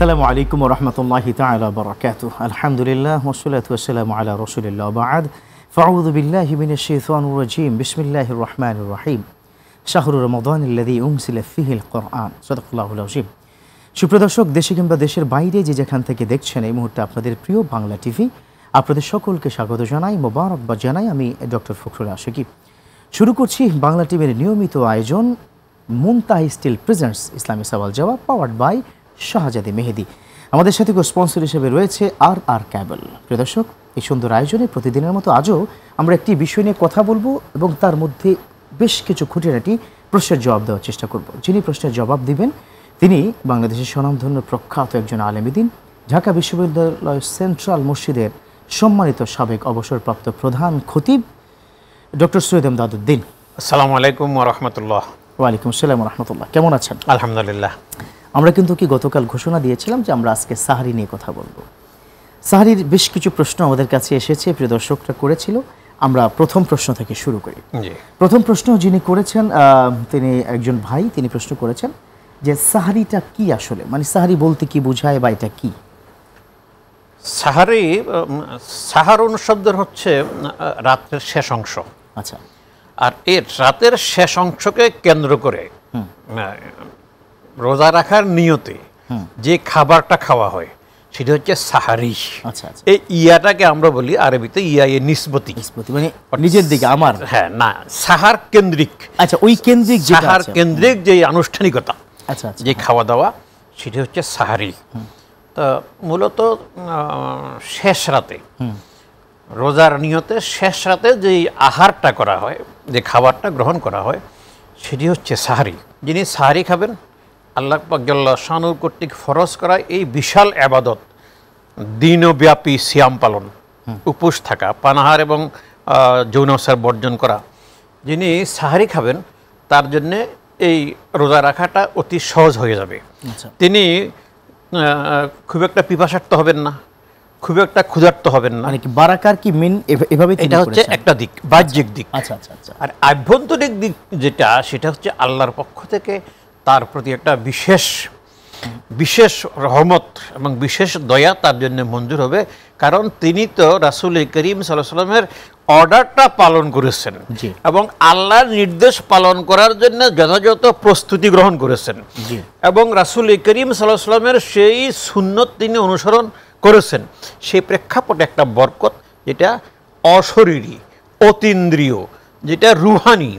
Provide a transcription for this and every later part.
আসসালামু আলাইকুম ওয়া রাহমাতুল্লাহি তাআলা ওয়া বারাকাতুহু। আলহামদুলিল্লাহ ওয়াসসালাতু ওয়াসসালামু আলা রাসূলিল্লাহ ওয়া বা'দ। ফাআউযু বিল্লাহি মিনাশ শাইতানির রাজীম। বিসমিল্লাহির রাহমানির রাহিম। শাহরু রমাদানিল্লাযী উনজিলা ফীহিল কুরআন। সাদাকাল্লাহুল আযীম। সুপ্রিয় দর্শক, দেশে কিংবা দেশের বাইরে যে যেখান থেকে দেখছেন এই মুহূর্তে আপনাদের প্রিয় বাংলা টিভি, আপনাদের সকলকে স্বাগত জানাই, মোবারকবাদ জানাই। আমি ডক্টর ফখরুল আশিকি। শুরু করছি বাংলা টিভির নিয়মিত আয়োজন মুনতাহি স্টিল প্রেজেন্টস ইসলামী সওয়াল জবাব, পাওয়ার্ড বাই শাহজাদী মেহেদী। আমাদের সাথে স্পন্সর হিসেবে রয়েছে আর কেবল। প্রিয় দর্শক, এই সুন্দর আয়োজনে প্রতিদিনের মতো আজও আমরা একটি বিষয় নিয়ে কথা বলবো এবং তার মধ্যে বেশ কিছু খুঁটিনাটি প্রশ্নের জবাব দেওয়ার চেষ্টা করব। যিনি প্রশ্নের জবাব দিবেন তিনি বাংলাদেশের স্বনামধন্য প্রখ্যাত একজন আলেমদ্বীন, ঢাকা বিশ্ববিদ্যালয় সেন্ট্রাল মসজিদের সম্মানিত সাবেক অবসরপ্রাপ্ত প্রধান খতিব ডক্টর সৈয়দ এমদাদউদ্দিন। আসসালামু আলাইকুম ওয়া রাহমাতুল্লাহ। ওয়ালাইকুম আসসালাম ওয়া রাহমাতুল্লাহ। কেমন আছেন? আলহামদুলিল্লাহ। আমরা কিন্তু গতকাল ঘোষণা দিয়েছিলাম যে আমরা আজকে সাহরি নিয়ে কথা বলবো। সাহরির বেশ কিছু প্রশ্ন আমাদের কাছে এসেছে, প্রিয় দর্শকরা করেছিল। আমরা প্রথম প্রশ্ন থেকে শুরু করি। প্রথম প্রশ্ন যিনি করেছেন তিনি একজন ভাই, তিনি প্রশ্ন করেছেন যে সাহরিটা কি আসলে, মানে সাহরি বলতে কি বোঝায় বা এটা কি? সাহারি, সাহারুন শব্দের হচ্ছে রাতের শেষ অংশ। আচ্ছা। আর এর রাতের শেষ অংশকে কেন্দ্র করে রোজা রাখার নিয়তে যে খাবারটা খাওয়া হয় সেটা হচ্ছে সাহারি। আচ্ছা আচ্ছা। এই ইয়াটাকে আমরা বলি আরবিতে ইয়া নিসবতি, মানে নিজের দিকে আমার। হ্যাঁ, না, সাহার কেন্দ্রিক। আচ্ছা, ওই কেন্দ্রিক, সাহার কেন্দ্রিক যে আনুষ্ঠানিকতা, আচ্ছা আচ্ছা, যে খাওয়া দাওয়া, সেটা হচ্ছে সাহারি। তো মূলত শেষ রাতে, রোজার নিয়তে শেষ রাতে যে আহারটা করা হয়, যে খাবারটা গ্রহণ করা হয়, সেটি হচ্ছে সাহারি। যিনি সাহারি খাবেন, আল্লাহ পাক জাল্লা শানুর কর্তৃক ফরজ করা এই বিশাল আবাদত, দিনব্যাপী সিয়াম পালন, উপোস থাকা, পানাহার এবং যৌনাচার বর্জন করা, যিনি সাহারি খাবেন তার জন্যে এই রোজা রাখাটা অতি সহজ হয়ে যাবে। তিনি খুব একটা পিপাসার্থ হবেন না, খুব একটা ক্ষুধার্ত হবেন না। মানে কি বারাকার কি মিন এভাবে? এটা হচ্ছে একটা দিক, বাহ্যিক দিক। আচ্ছা আচ্ছা আচ্ছা। আর আভ্যন্তরিক দিক যেটা, সেটা হচ্ছে আল্লাহর পক্ষ থেকে তার প্রতি একটা বিশেষ রহমত এবং বিশেষ দয়া তার জন্য মঞ্জুর হবে। কারণ তিনি তো রাসূল করিম সাল্লাল্লাহু আলাইহি ওয়াসাল্লামের অর্ডারটা পালন করেছেন এবং আল্লাহর নির্দেশ পালন করার জন্য যথাযথ প্রস্তুতি গ্রহণ করেছেন এবং রাসূল করিম সাল্লাল্লাহু আলাইহি ওয়াসাল্লামের সেই সুন্নত তিনি অনুসরণ করেছেন। সেই প্রেক্ষাপটে একটা বরকত, যেটা অশরীরী, অতীন্দ্রিয়, যেটা রুহানি,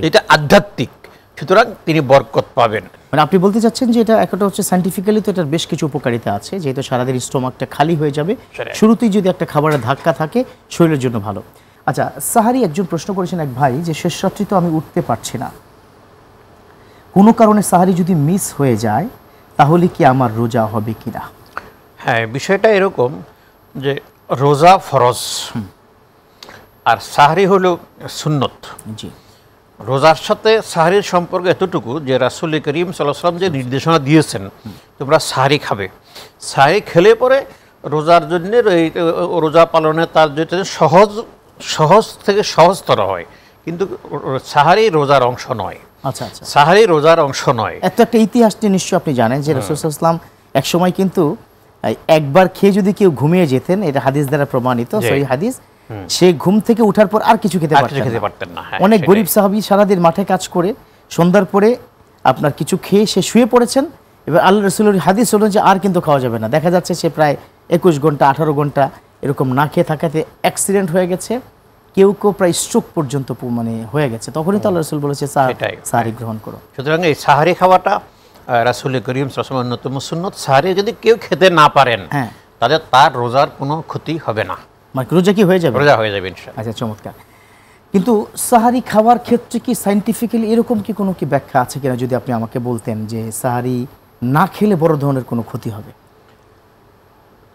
যেটা আধ্যাত্মিক, সুতরাং তিনি বরকত পাবেন। মানে আপনি বলতে চাচ্ছেন যে এটা একটা হচ্ছে সায়েন্টিফিক্যালি তো এটার বেশ কিছু উপকারিতা আছে, যেহেতু সারাদিন স্টোমাকটা খালি হয়ে যাবে, শুরুতেই যদি একটা খাবারের ধাক্কা থাকে শরীরের জন্য ভালো। আচ্ছা, সাহারি একজন প্রশ্ন করেছেন এক ভাই যে শেষ রাত্রি তো আমি উঠতে পারছি না, কোনো কারণে সাহারি যদি মিস হয়ে যায় তাহলে কি আমার রোজা হবে কিনা? হ্যাঁ, বিষয়টা এরকম যে রোজা ফরজ আর সাহারি হলো সুন্নত। জি। রোজার সাথে সাহারির সম্পর্ক এতটুকু যে রাসূল করিম সাল্লাল্লাহু আলাইহি ওয়াসাল্লাম যে নির্দেশনা দিয়েছেন, তোমরা সাহারি খাবে, সাহারি খেলে পরে রোজার জন্য রোজা পালনে তার যেটা সহজ থেকে সহজতর হয়, কিন্তু সাহারি রোজার অংশ নয়। আচ্ছা আচ্ছা, সাহারি রোজার অংশ নয়। একটা ইতিহাসটি নিশ্চয়ই আপনি জানেন যে রাসূল সাল্লাল্লাহু আলাইহি ওয়াসাল্লাম এক সময় কিন্তু একবার খেয়ে যদি কেউ ঘুমিয়ে যেতেন, এটা হাদিস দ্বারা প্রমাণিত, সহিহ হাদিস, সে ঘুম থেকে ওঠার পর আর কিছু খেতে পারতেন না। অনেক গরিব সাহাবী সারাদিন মাঠে কাজ করে সন্ধ্যার পরে আপনার কিছু খেয়ে সে শুয়ে পড়েছেন, এবার আল্লাহ রাসূলের হাদিস হলো যে আর কিন্তু খাওয়া যাবে না। দেখা যাচ্ছে সে প্রায় 21 ঘন্টা 18 ঘন্টা এরকম না খেয়ে থাকাতে অ্যাক্সিডেন্ট হয়ে গেছে, কেউ প্রায় স্ট্রোক পর্যন্ত মানে হয়ে গেছে। তখনই তো আল্লাহ রাসূল বলেছে সাহারি গ্রহণ করো। সুতরাং এই সাহারি খাওয়াটা রাসূল করিম সাল্লাল্লাহু আলাইহি ওয়াসাল্লামের অন্যতম সুন্নত। সাহারি যদি কেউ খেতে না পারেন, তাহলে তার রোজার কোনো ক্ষতি হবে না, মানে রোজা কি হয়ে যাবে? রোজা হয়ে যাবে ইনশাআল্লাহ। আচ্ছা, চমৎকার। কিন্তু সাহারি খাওয়ার ক্ষেত্রে কি সায়েন্টিফিক্যালি এরকম কি কোনো কি ব্যাখ্যা আছে কিনা, যদি আপনি আমাকে বলতেন যে সাহারি না খেলে বড় ধরনের কোনো ক্ষতি হবে?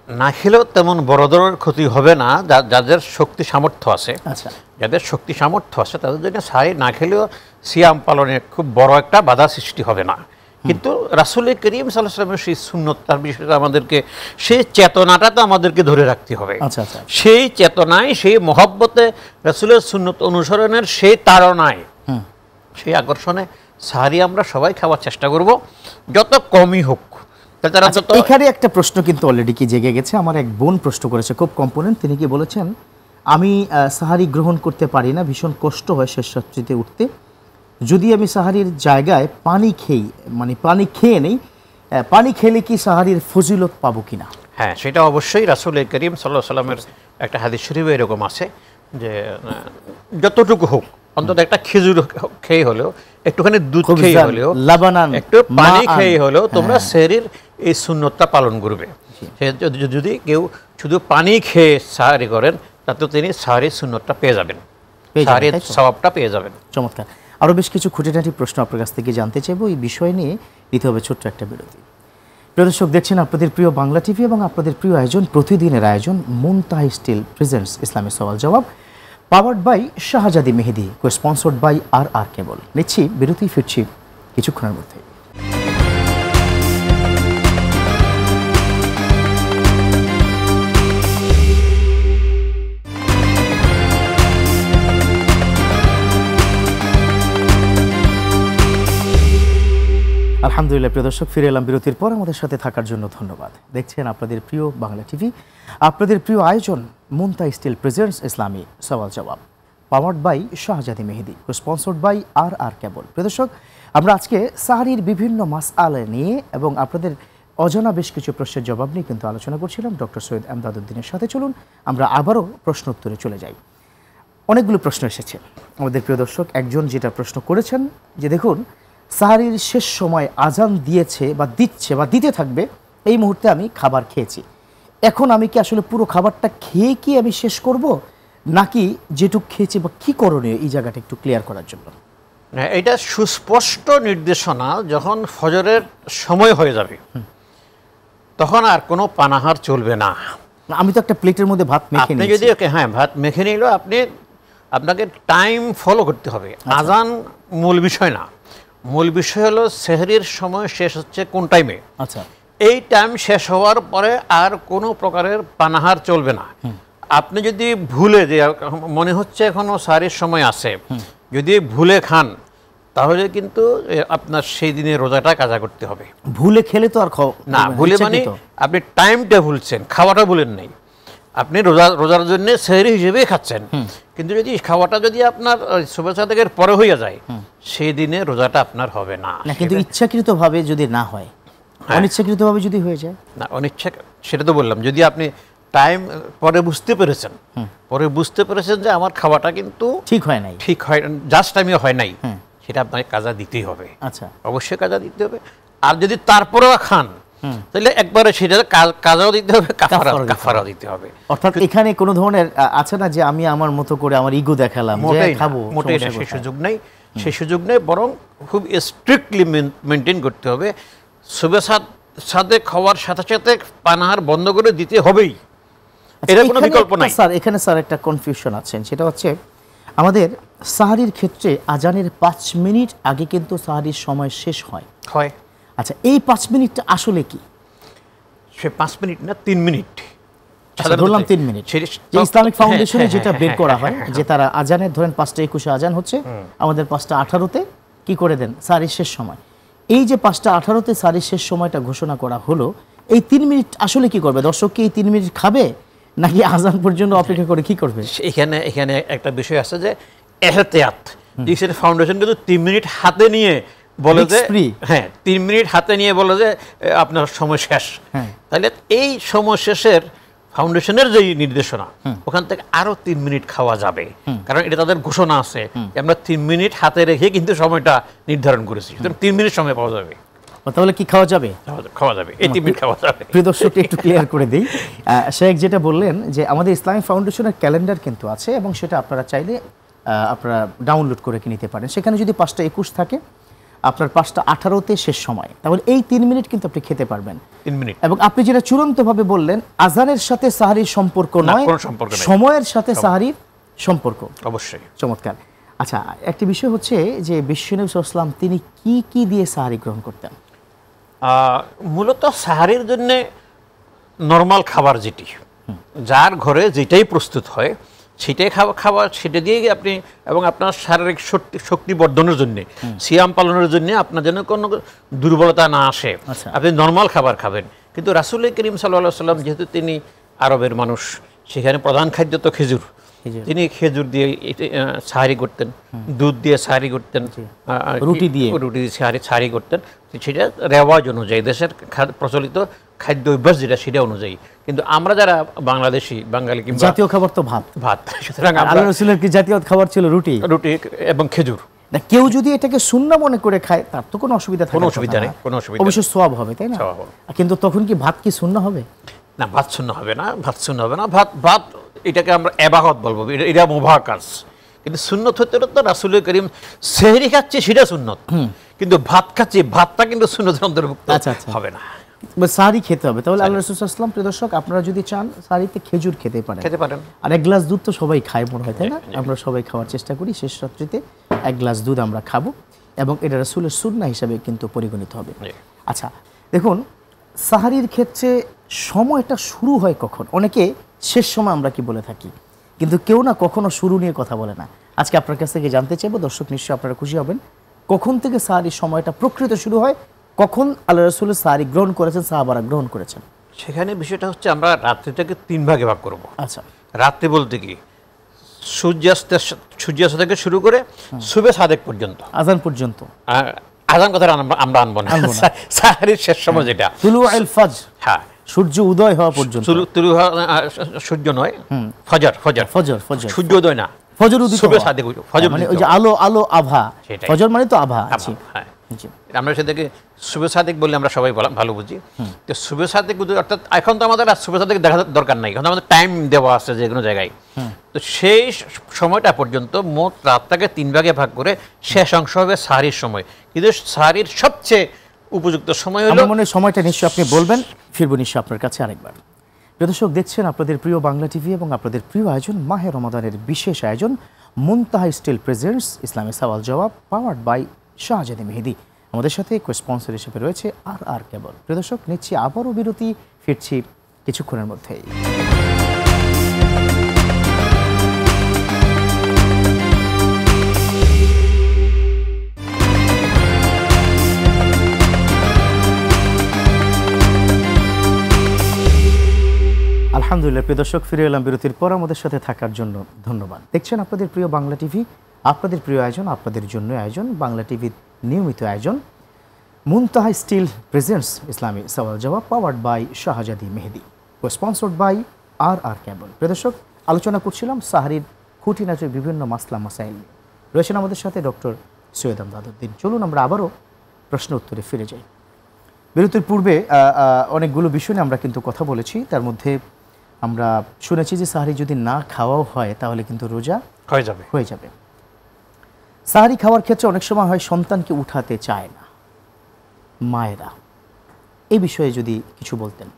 না খেলেও তেমন বড় ধরনের ক্ষতি হবে না, যাদের শক্তি সামর্থ্য আছে। আচ্ছা, যাদের শক্তি সামর্থ্য আছে তাদের জন্য সাহারি না খেলেও সিয়াম পালনে খুব বড় একটা বাধা সৃষ্টি হবে না। কিন্তু রাসূল করিম সাল্লাল্লাহু আলাইহি ওয়াসাল্লামের সেই সুন্নত, তার বিষয়টা আমাদেরকে, সেই চেতনাটা তো আমাদেরকে ধরে রাখতে হবে। আচ্ছা আচ্ছা, সেই চেতনায়, সেই মহব্বতে, রাসূলের সুন্নত অনুসরণের সেই তাড়নায়, সেই আকর্ষণে সাহারি আমরা সবাই খাওয়ার চেষ্টা করব, যত কমই হোক, তাহলে তারা আচ্ছা, তো এখানে একটা প্রশ্ন কিন্তু অলরেডি কি জেগে গেছে। আমার এক বোন প্রশ্ন করেছে, খুব কম্পোনেন্ট। তিনি কি বলেছেন, আমি সাহারি গ্রহণ করতে পারি না, ভীষণ কষ্ট হয় শেষ রাত্রিতে উঠতে। যদি আমি সাহারির জায়গায় পানি খেই, মানে পানি খেয়ে নেই, পানি খেলে কি সাহারির ফজিলত পাবো কিনা? হ্যাঁ, সেটা অবশ্যই রাসূল করিম সাল্লাল্লাহু আলাইহি সাল্লামের একটা হাদিস শরীফে এরকম আছে যে যতটুকু হোক, অন্তত একটা খেজুর খেয়ে হলেও, একটুখানি দুধ খেয়ে হলেও, লাবানান, একটু পানি খেয়ে হলেও তোমরা সেহরির এই সুন্নতটা পালন করবে। যদি কেউ শুধু পানি খেয়ে সাহারি করেন, তাতে তিনি সাহারির সুন্নতটা পেয়ে যাবেন, সাহারির সওয়াবটা পেয়ে যাবেন। চমৎকার। আরও বেশ কিছু খুঁটিনাটি প্রশ্ন আপনার কাছ থেকে জানতে চাইবো। এই বিষয় নিয়ে দিতে হবে ছোট্ট একটা বিরতি। প্রিয় দর্শক, দেখছেন আপনাদের প্রিয় বাংলা টিভি এবং আপনাদের প্রিয় আয়োজন, প্রতিদিনের আয়োজন মুনতাহা স্টিল প্রেজেন্টস ইসলামী সওয়াল জবাব, পাওয়ার্ড বাই শাহজাদি মেহেদি, কো স্পন্সর্ড বাই আর কেবল। নিচ্ছি বিরতি, ফিরছি কিছুক্ষণের মধ্যে। আলহামদুলিল্লাহ, প্রিয় দর্শক, ফিরে এলাম বিরতির পর। আমাদের সাথে থাকার জন্য ধন্যবাদ। দেখছেন আপনাদের প্রিয় বাংলা টিভি, আপনাদের প্রিয় আয়োজন মুনতাহা স্টিল প্রেজেন্টস ইসলামী সওয়াল জবাব, পাওয়ার্ড বাই শাহজাদি মেহেদি, স্পন্সর্ড বাই আর কেবল। প্রিয় দর্শক, আমরা আজকে সাহারির বিভিন্ন মাসআলা নিয়ে এবং আপনাদের অজানা বেশ কিছু প্রশ্নের জবাব নিয়ে কিন্তু আলোচনা করছিলাম ডক্টর সৈয়দ এমদাদউদ্দিনের সাথে। চলুন আমরা আবারও প্রশ্ন উত্তরে চলে যাই। অনেকগুলো প্রশ্ন এসেছে আমাদের প্রিয় দর্শক। একজন যেটা প্রশ্ন করেছেন যে দেখুন, সাহারির শেষ সময় আজান দিয়েছে বা দিচ্ছে বা দিতে থাকবে, এই মুহূর্তে আমি খাবার খেয়েছি, এখন আমি কি আসলে পুরো খাবারটা খেয়ে কি আমি শেষ করব, নাকি যেটুকু খেয়েছি বা কি করণীয়, এই জায়গাটা একটু ক্লিয়ার করার জন্য। এটা সুস্পষ্ট নির্দেশনা, যখন ফজরের সময় হয়ে যাবে তখন আর কোনো পানাহার চলবে না। আমি তো একটা প্লেটের মধ্যে ভাত মেখে আপনি যদি হ্যাঁ ভাত মেখে নিল, আপনাকে টাইম ফলো করতে হবে। আজান মূল বিষয় না, মূল বিষয় হলো সেহরির সময় শেষ হচ্ছে কোন টাইমে। আচ্ছা, এই টাইম শেষ হওয়ার পরে আর কোনো প্রকারের পানাহার চলবে না। আপনি যদি ভুলে, যে মনে হচ্ছে এখনো সাহারির সময় আছে, যদি ভুলে খান, তাহলে কিন্তু আপনার সেই দিনে রোজাটা কাজা করতে হবে। ভুলে খেলে তো আর না, ভুলে মানে আপনি টাইমটা ভুলছেন, খাওয়াটা ভুলেন নাই। আপনি রোজার জন্য সেহরি হিসেবেই খাচ্ছেন, কিন্তু যদি খাওয়াটা যদি আপনার সুবহ সাদেকের পরে হইয়া যায়, সেই দিনে রোজাটা আপনার হবে না। কিন্তু ইচ্ছাকৃতভাবে যদি না হয়, অনিচ্ছাকৃতভাবে যদি হয়ে যায়, না অনিচ্ছা, সেটা তো বললাম, যদি আপনি টাইম পরে বুঝতে পেরেছেন যে আমার খাওয়াটা কিন্তু ঠিক হয় নাই, ঠিক হয়, জাস্ট টাইমে হয় নাই, সেটা আপনাকে কাজা দিতেই হবে। আচ্ছা, অবশ্যই কাজা দিতে হবে। আর যদি তারপরেও খান, তাহলে একবারে সেটা কাজাও দিতে হবে, কাফারাও দিতে হবে। অর্থাৎ এখানে কোনো ধরনের আছে না যে আমি আমার মতো করে আমার ইগো দেখালাম, খাবো, মোটেই না, সেই সুযোগ নেই। বরং খুব স্ট্রিক্টলি মেনটেন করতে হবে। সুবহ সাদেক খাওয়ার সাথে সাথে পানাহার বন্ধ করে দিতে হবেই, এর কোনো বিকল্প নাই। স্যার, এখানে স্যার একটা কনফিউশন আছে, সেটা হচ্ছে আমাদের সাহারির ক্ষেত্রে আজানের 5 মিনিট আগে কিন্তু সাহারির সময় শেষ হয়। আচ্ছা, এই 5 মিনিটটা আসলে কি? সে 5 মিনিট না, 3 মিনিট। ধরলাম 3 মিনিট। ইসলামিক ফাউন্ডেশনে যেটা বের করা হয় যে তারা আজানের, ধরেন 5:21 আজান হচ্ছে, আমাদের 5:18-তে কি করে দেন সাহারির শেষ সময়। এই যে 5:18-তে সাহারির শেষ সময়টা ঘোষণা করা হলো, এই 3 মিনিট আসলে কি করবে? দর্শক কি এই 3 মিনিট খাবে, নাকি আজান পর্যন্ত অপেক্ষা করে কি করবে? এখানে একটা বিষয় আছে যে এহতিয়াত। ইসলামিক ফাউন্ডেশন কিন্তু 3 মিনিট হাতে নিয়ে বলে যে, হ্যাঁ 3 মিনিট হাতে নিয়ে বলে যে আপনার সময় শেষ। তাহলে এই সময় শেষের ফাউন্ডেশনের যে নির্দেশনা, ওখান থেকে আরো 3 মিনিট খাওয়া যাবে, কারণ এটা তাদের ঘোষণা আছে আমরা 3 মিনিট হাতে রেখে কিন্তু সময়টা নির্ধারণ করেছি। 3 মিনিট সময় পাওয়া যাবে। তাহলে কি খাওয়া যাবে? খাওয়া যাবে, এই 3 মিনিট খাওয়া যাবে। প্রিয় দর্শক, একটু ক্লিয়ার করে দিই। শেখ যেটা বললেন যে আমাদের ইসলামিক ফাউন্ডেশনের ক্যালেন্ডার কিন্তু আছে এবং সেটা আপনারা চাইলে আপনারা ডাউনলোড করে নিতে পারেন। সেখানে যদি 5:21 থাকে, আপনার 5:18-তে শেষ সময়, তাহলে এই 3 মিনিট কিন্তু আপনি খেতে পারবেন। 3 মিনিট। এবং আপনি যেটা চূড়ান্তভাবে বললেন, আজানের সাথে সাহারির সম্পর্ক নয়, সময়ের সাথে সাহারির সম্পর্ক। অবশ্যই। চমৎকার। আচ্ছা, একটি বিষয় হচ্ছে যে বিশ্বনবী সাল্লাল্লাহু আলাইহি ওয়াসাল্লাম তিনি কি দিয়ে সাহারি গ্রহণ করতেন? মূলত সাহারির জন্য নরমাল খাবার যেটি, যার ঘরে যেটাই প্রস্তুত হয়, সেটাই খাবার সেটা দিয়েই আপনি, এবং আপনার শারীরিক শক্তি বর্ধনের জন্য, সিয়াম পালনের জন্য আপনার যেন কোনো দুর্বলতা না আসে, আপনি নর্মাল খাবার খাবেন। কিন্তু রাসূল করিম সাল্লাল্লাহু আলাইহি ওয়াসাল্লাম যেহেতু তিনি আরবের মানুষ, সেখানে প্রধান খাদ্য তো খেজুর, তিনি খেজুর দিয়ে সাহারি করতেন, দুধ দিয়ে সাহারি করতেন, রুটি দিয়ে সাহারি করতেন। সেটা রেওয়াজ অনুযায়ী, দেশের প্রচলিত খাদ্য অভ্যাস যেটা সেটা অনুযায়ী। কিন্তু আমরা যারা বাংলাদেশি, বাঙালি, কিংবা জাতীয় খাবার তো ভাত, সুতরাং আল্লাহ রাসূলের কি জাতীয় খাবার ছিল রুটি এবং খেজুর। না, কেউ যদি এটাকে সুন্নাহ মনে করে খায় তার তো কোনো অসুবিধা থাকে না, কোনো অসুবিধা নেই, কোনো অসুবিধা অবশ্য সওয়াব হবে, তাই না? কিন্তু তখন কি ভাত কি সুন্নাহ হবে? না, ভাত সুন্নাহ হবে না, ভাত সুন্নাহ হবে না। ভাত এটাকে আমরা ইবাদত বলবো, এটা মুবাহ কাজ। কিন্তু সুন্নত হতে তো রাসূল করিম সেহরি খাচ্ছে সেটা সুন্নত, কিন্তু ভাত খাচ্ছে, ভাতটা কিন্তু সুন্নতের অন্তর্ভুক্ত হবে না, সাহারি খেতে হবে। তাহলে আল্লাহ রাসূল সাল্লাল্লাহু আলাইহি ওয়াসাল্লাম, প্রিয় দর্শক, আপনারা যদি চান সাহারিতে খেজুর খেতে পারেন। আর এক গ্লাস দুধ তো সবাই খায় মনে হয়, তাই না? আমরা সবাই খাওয়ার চেষ্টা করি, শেষ রাত্রিতে এক গ্লাস দুধ আমরা খাবো, এবং এটা রাসূলের সুন্নাহ হিসাবে কিন্তু পরিগণিত হবে। আচ্ছা, দেখুন সাহারির ক্ষেত্রে সময়টা শুরু হয় কখন? অনেকে শেষ সময় আমরা কি বলে থাকি, কিন্তু কেউ না কখনো শুরু নিয়ে কথা বলে না। আজকে আপনার কাছ থেকে জানতে চাইবো, দর্শক নিশ্চয়ই আপনারা খুশি হবেন, কখন থেকে সাহারির সময়টা প্রকৃত শুরু হয়, কখন আল্লাহ রাসূল সাহারি গ্রহণ করেছেন, সাহাবারা গ্রহণ করেছেন? সেখানে বিষয়টা হচ্ছে আমরা রাত্রিটাকে 3 ভাগে ভাগ করব। আচ্ছা, রাত্রি বলতে কি সূর্যাস্ত থেকে শুরু করে সুবে সাদেক পর্যন্ত, আযান পর্যন্ত। আযান কথা আমরা আনবো না, সাহারির শেষ সময় যেটা তুলুউল ফাজর, হ্যাঁ, সূর্য উদয় হওয়া পর্যন্ত। সূর্য নয়, ফজর, সূর্য উদয় না, ফজর উদিত, সুবে সাদেক, ফজর মানে ওই যে আলো আভা, ফজর মানে তো আভা। হ্যাঁ, আমরা সেটাকে সুবে সাদেক বললে আমরা সবাই ভালো বুঝি। তো সুবে সাদেক অর্থাৎ এখন তো আমাদের আর সুবে সাদেক দেখা দরকার নাই, এখন আমাদের টাইম দেওয়া আছে যে কোনো জায়গায়। তো সেই সময়টা পর্যন্ত মোট রাতটাকে 3 ভাগে ভাগ করে শেষ অংশ হবে সাহারির সময়। কিন্তু সাহারির সবচেয়ে উপযুক্ত সময় হলো, আমার মনে হয় সময়টা নিশ্চয়ই আপনি বলবেন, ফিরবো নিশ্চয়ই আপনার কাছে আরেকবার। প্রিয় দর্শক, দেখছেন আপনাদের প্রিয় বাংলা টিভি এবং আপনাদের প্রিয় আয়োজন মাহে রমাদানের বিশেষ আয়োজন মুনতাহা স্টিল প্রেজেন্টস ইসলামী সওয়াল জবাব, পাওয়ার্ড বাই শাহজাদি মেহেদি। আমাদের সাথে কো-স্পন্সর হিসেবে রয়েছে আর কেবল। প্রিয় দর্শক, নিচ্ছি আবারও বিরতি, ফিরছি কিছুক্ষণের মধ্যেই। আলহামদুলিল্লাহ, প্রিয় দর্শক, ফিরে এলাম বিরতির পর। আমাদের সাথে থাকার জন্য ধন্যবাদ। দেখছেন আপনাদের প্রিয় বাংলা টিভি, আপনাদের প্রিয় আয়োজন, আপনাদের জন্য আয়োজন, বাংলা টিভির নিয়মিত আয়োজন মুনতাহা স্টিল প্রেজেন্টস ইসলামী সওয়াল জবাব, পাওয়ার্ড বাই শাহজাদি মেহেদি, স্পন্সর্ড বাই আর কেবল। প্রিয় দর্শক, আলোচনা করছিলাম সাহারির খুঁটিনাটির বিভিন্ন মাসলা মাসাইল নিয়ে। রয়েছেন আমাদের সাথে ডক্টর সৈয়দ আমদাদউদ্দিন। চলুন আমরা আবারও প্রশ্ন উত্তরে ফিরে যাই। বিরতির পূর্বে অনেকগুলো বিষয় নিয়ে আমরা কিন্তু কথা বলেছি। তার মধ্যে আমরা শুনেছি যে সাহারি যদি না খাওয়াও হয় তাহলে কিন্তু রোজা হয়ে যাবে। সাহারি খাওয়ার ক্ষেত্রে অনেক সময় হয় সন্তানকে উঠাতে চায় না মায়েরা, এই বিষয়ে যদি কিছু বলতেন।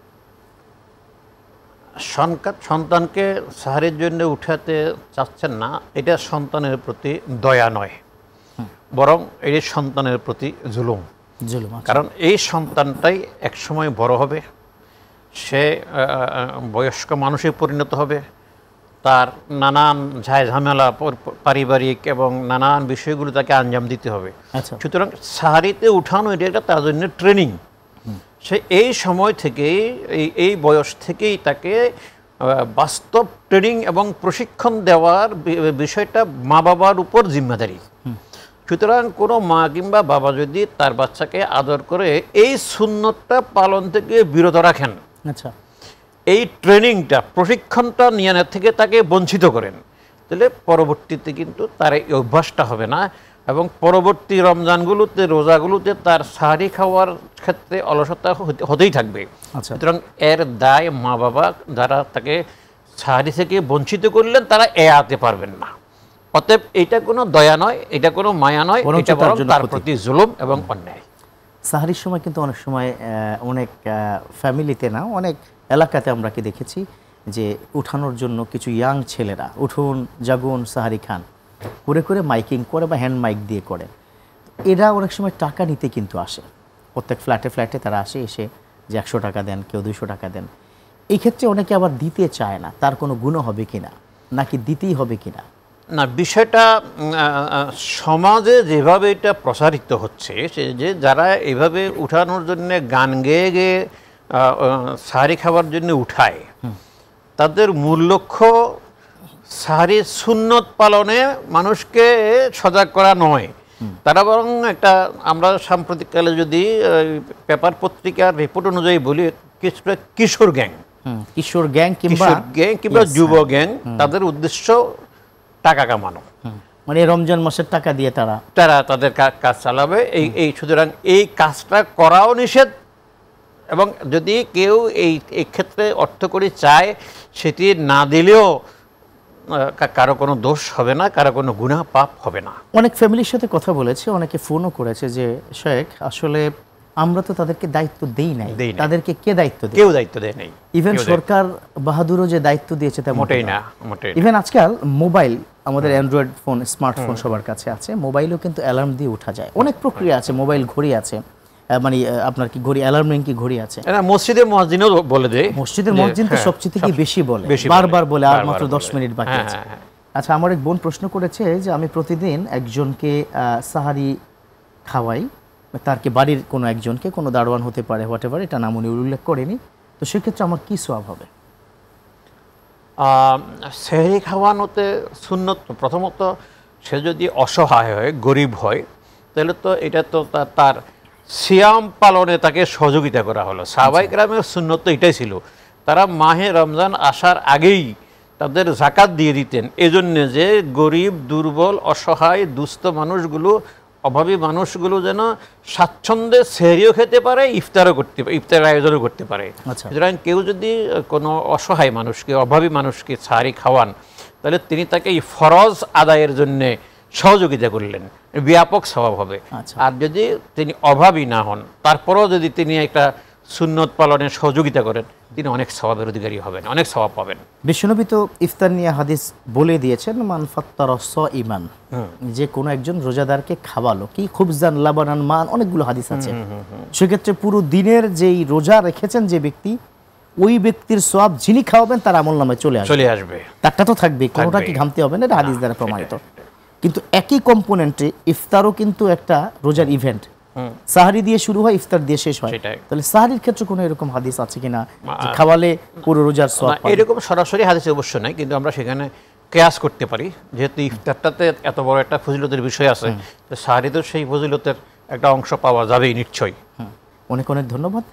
সন্তানকে সাহারির জন্য উঠাতে চাচ্ছেন না, এটা সন্তানের প্রতি দয়া নয়, বরং এটি সন্তানের প্রতি জুলুম। কারণ এই সন্তানটাই একসময় বড় হবে, সে বয়স্ক মানুষে পরিণত হবে, তার নানান ঝামেলা পারিবারিক এবং নানান বিষয়গুলো তাকে আঞ্জাম দিতে হবে। সুতরাং সাহারিতে উঠানো এটা তার জন্য ট্রেনিং। সে এই সময় থেকেই, এই বয়স থেকেই তাকে বাস্তব ট্রেনিং এবং প্রশিক্ষণ দেওয়ার বিষয়টা মা বাবার উপর জিম্মেদারি। সুতরাং কোনো মা কিংবা বাবা যদি তার বাচ্চাকে আদর করে এই সুন্নতটা পালন থেকে বিরত রাখেন, আচ্ছা, এই ট্রেনিংটা, প্রশিক্ষণটা নিয়ে থেকে তাকে বঞ্চিত করেন, তাহলে পরবর্তীতে কিন্তু তার এই অভ্যাসটা হবে না, এবং পরবর্তী রমজানগুলোতে, রোজাগুলোতে তার সাহারি খাওয়ার ক্ষেত্রে অলসতা হতেই থাকবে। সুতরাং এর দায় মা বাবা যারা তাকে সাহারি থেকে বঞ্চিত করলেন তারা এড়াতে পারবেন না। অতএব এটা কোনো দয়া নয়, এটা কোনো মায়া নয়, এটা বরং তার প্রতি জুলুম এবং অন্যায়। সাহারির সময় কিন্তু অনেক সময় অনেক ফ্যামিলিতে না, অনেক এলাকাতে আমরা কি দেখেছি যে উঠানোর জন্য কিছু ইয়াং ছেলেরা উঠুন জাগুন সাহারি খান করে করে মাইকিং করে বা হ্যান্ড মাইক দিয়ে করে। এরা অনেক সময় টাকা নিতে কিন্তু আসে, প্রত্যেক ফ্ল্যাটে তারা আসে, এসে যে 100 টাকা দেন, কেউ 200 টাকা দেন। এই ক্ষেত্রে অনেকে আবার দিতে চায় না, তার কোনো গুণ হবে কি না? নাকি দিতেই হবে কিনা? না, বিষয়টা সমাজে যেভাবে এটা প্রসারিত হচ্ছে, সে যে যারা এভাবে উঠানোর জন্য গান গেয়ে গেয়ে সাহারি খাবার জন্য উঠায়, তাদের মূল লক্ষ্য সাহারি সুন্নত পালনে মানুষকে সজাগ করা নয়। তারা বরং একটা, আমরা সাম্প্রতিককালে যদি পেপার পত্রিকার রিপোর্ট অনুযায়ী বলি, কিশোর গ্যাং, কিশোর গ্যাং কিংবা যুব গ্যাং, তাদের উদ্দেশ্য টাকা কামানো। মানে রমজান মাসের টাকা দিয়ে তারা তাদের কাজ চালাবে। এই সুতরাং এই কাজটা করাও নিষেধ, এবং যদি কেউ এই ক্ষেত্রে অর্থকরী চায়, সেটি না দিলেও কারো কোনো দোষ হবে না, কারো কোনো গুনাহ পাপ হবে না। অনেক ফ্যামিলির সাথে কথা বলেছে, অনেকে ফোনও করেছে যে শেখ আসলে আমরা তো তাদেরকে দায়িত্ব দেই নাই, তাদেরকে কে দায়িত্ব দেয়? কেউ দায়িত্ব দেয় নাই। ইভেন সরকার বাহাদুরও যে দায়িত্ব দিয়েছে তা মোটেই না, মোটেই। ইভেন আজকাল মোবাইল, আমাদের অ্যান্ড্রয়েড ফোন, স্মার্টফোন সবার কাছে আছে, মোবাইলও কিন্তু অ্যালার্ম দিয়ে ওঠা যায়। অনেক প্রক্রিয়া আছে, মোবাইল ঘড়ি আছে, মানে আপনার কি ঘড়ি, অ্যালার্ম কি ঘড়ি আছে? মসজিদের মুয়াজ্জিনও বলে দেয়, মসজিদের মুয়াজ্জিন তো সবচেয়ে থেকে বেশি বলে, বারবার বলে, আর মাত্র 10 মিনিট বাকি আছে। আচ্ছা, আমার এক বোন প্রশ্ন করেছে যে আমি প্রতিদিন একজনকে সাহারি খাওয়াই, তারকে বাড়ির কোনো একজনকে, কোনো দারোয়ান হতে পারে, হোয়াটএভার, এটা নাম উনি উল্লেখ করেনি, তো সেক্ষেত্রে আমার কি সওয়াব হবে? সেহরি খাওয়ানোতে সুন্নত, প্রথমত সে যদি অসহায় হয়, গরিব হয়, তাহলে তো এটা তো তার সিয়াম পালনে তাকে সহযোগিতা করা হলো। সাহাবায়ে কেরামের সুন্নত তো এটাই ছিল, তারা মাহে রমজান আসার আগেই তাদের যাকাত দিয়ে দিতেন, এজন্যে যে গরিব, দুর্বল, অসহায়, দুস্থ মানুষগুলো, অভাবী মানুষগুলো যেন স্বাচ্ছন্দ্যে সেহরিও খেতে পারে, ইফতারও করতে পারে, ইফতারের আয়োজনও করতে পারে। সুতরাং কেউ যদি কোনো অসহায় মানুষকে, অভাবী মানুষকে সাহারি খাওয়ান, তাহলে তিনি তাকে এই ফরজ আদায়ের জন্যে সহযোগিতা করলেন, ব্যাপক স্বভাব হবে। আর যদি তিনি অভাবী না হন, তারপরেও যদি তিনি একটা সুন্নত পালনে সহযোগিতা করেন, তিনি অনেক স্বভাবের অধিকারী হবেন, অনেক স্বভাব পাবেন। বিশ্বনবী তো ইফতার নিয়ে হাদিস বলে দিয়েছেন, মান ফাত্তারা সাইমান, যে কোনো একজন রোজাদারকে খাওয়ালো, কি খুবজান লাবানান মান, অনেকগুলো হাদিস আছে। সেক্ষেত্রে পুরো দিনের যেই রোজা রেখেছেন যে ব্যক্তি, ওই ব্যক্তির সওয়াব যিনি খাওয়াবেন তার আমলনামায় চলে আসবে, তারটা তো থাকবে, কোনোটা কি ঘামতে হবে না, এটা হাদিস দ্বারা প্রমাণিত। কিন্তু একই কম্পোনেন্টে ইফতারও কিন্তু একটা রোজার ইভেন্ট, সাহারি দিয়ে শুরু হয়, ইফতার দিয়ে শেষ হয়। তাহলে সাহারির ক্ষেত্রে কোনো এরকম হাদিস আছে কিনা যে খাওয়ালে পুরো রোজার সওয়াব পাবে? এরকম সরাসরি হাদিস অবশ্য নাই, কিন্তু আমরা সেখানে কিয়াস করতে পারি, যেহেতু ইফতারটাতে এত বড় একটা ফজিলতের বিষয় আছে, সাহারিতেও সেই ফজিলতের একটা অংশ পাওয়া যাবেই নিশ্চয়ই। অনেক অনেক ধন্যবাদ।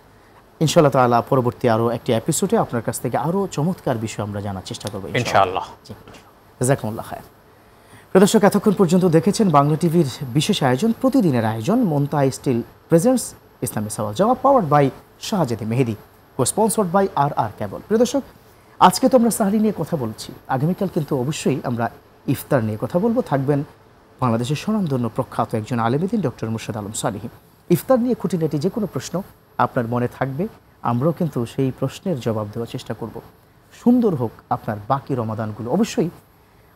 ইনশাআল্লাহ তাআলা পরবর্তী আরো একটি এপিসোডে আপনার কাছ থেকে আরো চমৎকার বিষয় আমরা জানার চেষ্টা করব ইনশাআল্লাহ। জাযাকুমুল্লাহ খায়র। দর্শক, এতক্ষণ পর্যন্ত দেখেছেন বাংলা টিভির বিশেষ আয়োজন, প্রতিদিনের আয়োজন মুনতাহা স্টিল প্রেজেন্টস ইসলামী সওয়াল জবাব, পাওয়ার্ড বাই শাহজাদি মেহেদি, কো স্পন্সর্ড বাই আর কেবল। প্রিয় দর্শক, আজকে তো আমরা সাহারি নিয়ে কথা বলছি, আগামীকাল কিন্তু অবশ্যই আমরা ইফতার নিয়ে কথা বলবো। থাকবেন বাংলাদেশের স্বনামধন্য প্রখ্যাত একজন আলেমুদ্দিন ডক্টর মুর্শেদ আলম সালিহি। ইফতার নিয়ে খুঁটিনাটি যে কোনো প্রশ্ন আপনার মনে থাকবে, আমরাও কিন্তু সেই প্রশ্নের জবাব দেওয়ার চেষ্টা করব। সুন্দর হোক আপনার বাকি রমাদানগুলো। অবশ্যই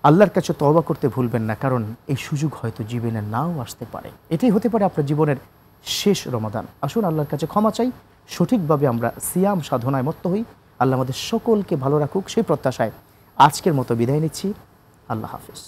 আল্লাহর কাছে তওবা করতে ভুলবেন না, কারণ এই সুযোগ হয়তো জীবনে নাও আসতে পারে, এটাই হতে পারে আপনার জীবনের শেষ রমাদান। আসুন আল্লাহর কাছে ক্ষমা চাই, সঠিকভাবে আমরা সিয়াম সাধনায় মত্ত হই। আল্লাহ আমাদের সকলকে ভালো রাখুক, সেই প্রত্যাশায় আজকের মতো বিদায় নিচ্ছি। আল্লাহ হাফেজ।